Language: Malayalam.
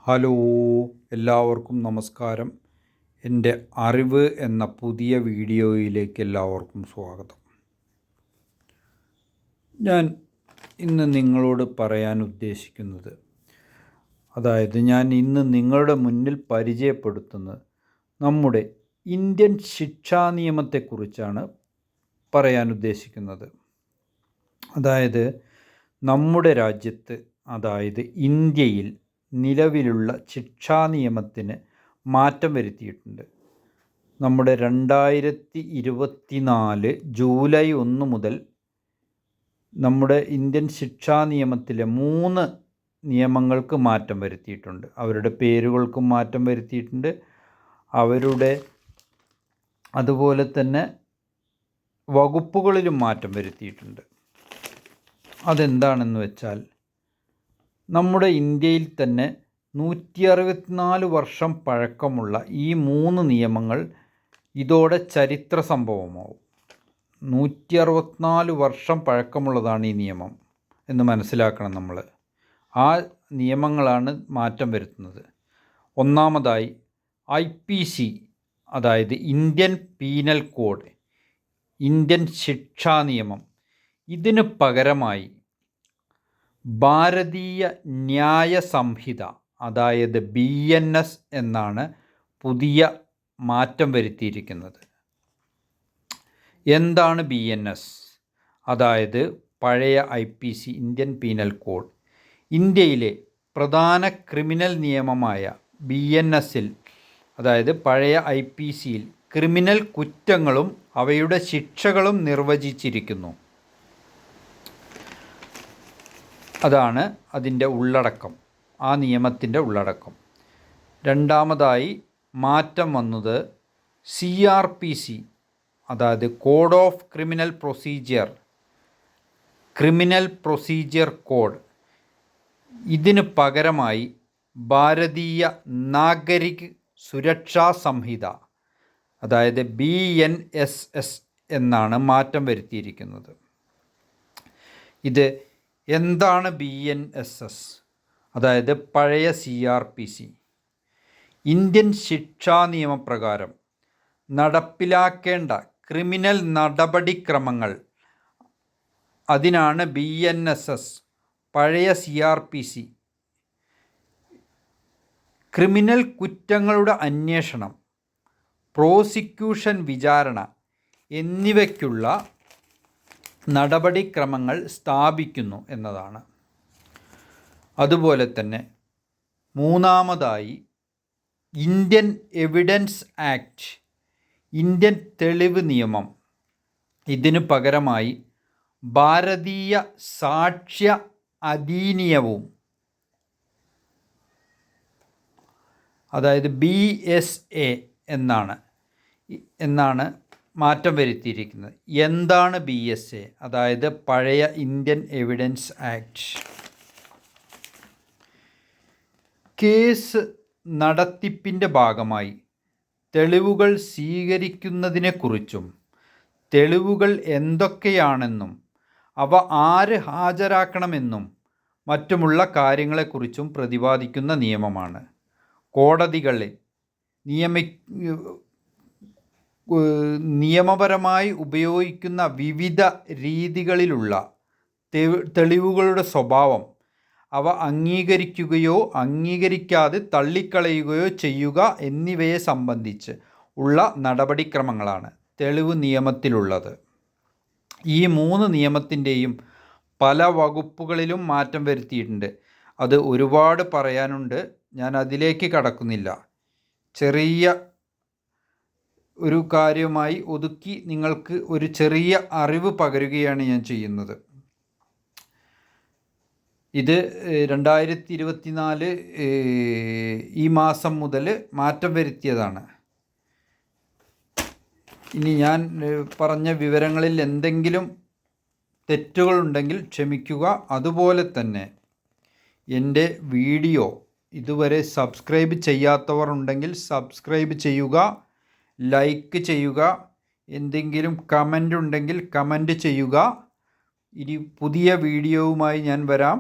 ഹലോ, എല്ലാവർക്കും നമസ്കാരം. എൻ്റെ അറിവ് എന്ന പുതിയ വീഡിയോയിലേക്ക് എല്ലാവർക്കും സ്വാഗതം. ഞാൻ ഇന്ന് നിങ്ങളോട് പറയാൻ ഉദ്ദേശിക്കുന്നത്, ഞാൻ ഇന്ന് നിങ്ങളുടെ മുന്നിൽ പരിചയപ്പെടുത്തുന്നത് നമ്മുടെ ഇന്ത്യൻ ശിക്ഷാ നിയമത്തെക്കുറിച്ചാണ് പറയാൻ ഉദ്ദേശിക്കുന്നത്. നമ്മുടെ രാജ്യത്ത്, ഇന്ത്യയിൽ നിലവിലുള്ള ശിക്ഷാ നിയമത്തിന് മാറ്റം വരുത്തിയിട്ടുണ്ട്. നമ്മുടെ 2024 ജൂലൈ 1 മുതൽ നമ്മുടെ ഇന്ത്യൻ ശിക്ഷാ നിയമത്തിലെ 3 നിയമങ്ങൾക്ക് മാറ്റം വരുത്തിയിട്ടുണ്ട്. അവരുടെ പേരുകൾക്കും മാറ്റം വരുത്തിയിട്ടുണ്ട്. അതുപോലെ തന്നെ വകുപ്പുകളിലും മാറ്റം വരുത്തിയിട്ടുണ്ട്. അതെന്താണെന്ന് വെച്ചാൽ, നമ്മുടെ ഇന്ത്യയിൽ തന്നെ 164 വർഷം പഴക്കമുള്ള ഈ 3 നിയമങ്ങൾ ഇതോടെ ചരിത്ര സംഭവമാവും. 164 വർഷം പഴക്കമുള്ളതാണ് ഈ നിയമം എന്ന് മനസ്സിലാക്കണം നമ്മൾ. ആ നിയമങ്ങളാണ് മാറ്റം വരുത്തുന്നത്. ഒന്നാമതായി IPC, Indian penal code, Indian ശിക്ഷാ നിയമം. ഇതിന് പകരമായി ഭാരതീയ ന്യായ സംഹിത, BNS എന്നാണ് പുതിയ മാറ്റം വരുത്തിയിരിക്കുന്നത്. എന്താണ് BNS? പഴയ IPC, ഇന്ത്യൻ പീനൽ കോഡ്. ഇന്ത്യയിലെ പ്രധാന ക്രിമിനൽ നിയമമായ BNSൽ, പഴയ IPCയിൽ ക്രിമിനൽ കുറ്റങ്ങളും അവയുടെ ശിക്ഷകളും നിർവചിച്ചിരിക്കുന്നു. അതാണ് അതിൻ്റെ ഉള്ളടക്കം, ആ നിയമത്തിൻ്റെ ഉള്ളടക്കം. രണ്ടാമതായി മാറ്റം വന്നത് CRPC, code of criminal procedure code. ഇതിന് പകരമായി ഭാരതീയ നാഗരിക് സുരക്ഷാ സംഹിത, BNSS എന്നാണ് മാറ്റം വരുത്തിയിരിക്കുന്നത്. എന്താണ് BNSS? പഴയ CRPC. ഇന്ത്യൻ ശിക്ഷാ നിയമപ്രകാരം നടപ്പിലാക്കേണ്ട ക്രിമിനൽ നടപടിക്രമങ്ങൾ, അതിനാണ് BNSS. പഴയ CRPC ക്രിമിനൽ കുറ്റങ്ങളുടെ അന്വേഷണം, പ്രോസിക്യൂഷൻ, വിചാരണ എന്നിവയ്ക്കുള്ള നടപടിക്രമങ്ങൾ സ്ഥാപിക്കുന്നു എന്നതാണ്. അതുപോലെ തന്നെ മൂന്നാമതായി ഇന്ത്യൻ എവിഡൻസ് ആക്ട്, ഇന്ത്യൻ തെളിവ് നിയമം. ഇതിനു പകരമായി ഭാരതീയ സാക്ഷ്യ അധീനിയവും, BSA എന്നാണ് മാറ്റം വരുത്തിയിരിക്കുന്നത്. എന്താണ് BSA? പഴയ ഇന്ത്യൻ എവിഡൻസ് ആക്ട്. കേസ് നടത്തിപ്പിൻ്റെ ഭാഗമായി തെളിവുകൾ സ്വീകരിക്കുന്നതിനെക്കുറിച്ചും തെളിവുകൾ എന്തൊക്കെയാണെന്നും അവ ആര് ഹാജരാക്കണമെന്നും മറ്റുമുള്ള കാര്യങ്ങളെക്കുറിച്ചും പ്രതിപാദിക്കുന്ന നിയമമാണ്. കോടതികളെ നിയമപരമായി ഉപയോഗിക്കുന്ന വിവിധ രീതികളിലുള്ള തെളിവുകളുടെ സ്വഭാവം, അവ അംഗീകരിക്കുകയോ അംഗീകരിക്കാതെ തള്ളിക്കളയുകയോ ചെയ്യുക എന്നിവയെ സംബന്ധിച്ച് ഉള്ള നടപടിക്രമങ്ങളാണ് തെളിവ് നിയമത്തിലുള്ളത്. ഈ 3 നിയമത്തിൻ്റെയും പല വകുപ്പുകളിലും മാറ്റം വരുത്തിയിട്ടുണ്ട്. അത് ഒരുപാട് പറയാനുണ്ട്, ഞാൻ അതിലേക്ക് കടക്കുന്നില്ല. ചെറിയ ഒരു കാര്യമായി ഒതുക്കി നിങ്ങൾക്ക് ഒരു ചെറിയ അറിവ് പകരുകയാണ് ഞാൻ ചെയ്യുന്നത്. ഇത് 2024 ഈ മാസം മുതൽ മാറ്റം വരുത്തിയതാണ്. ഇനി ഞാൻ പറഞ്ഞ വിവരങ്ങളിൽ എന്തെങ്കിലും തെറ്റുകളുണ്ടെങ്കിൽ ക്ഷമിക്കുക. അതുപോലെ തന്നെ എൻ്റെ വീഡിയോ ഇതുവരെ സബ്സ്ക്രൈബ് ചെയ്യാത്തവർ ഉണ്ടെങ്കിൽ സബ്സ്ക്രൈബ് ചെയ്യുക, ലൈക്ക് ചെയ്യുക, എന്തെങ്കിലും കമൻ്റ് ഉണ്ടെങ്കിൽ കമൻ്റ് ചെയ്യുക. ഇനി പുതിയ വീഡിയോവുമായി ഞാൻ വരാം.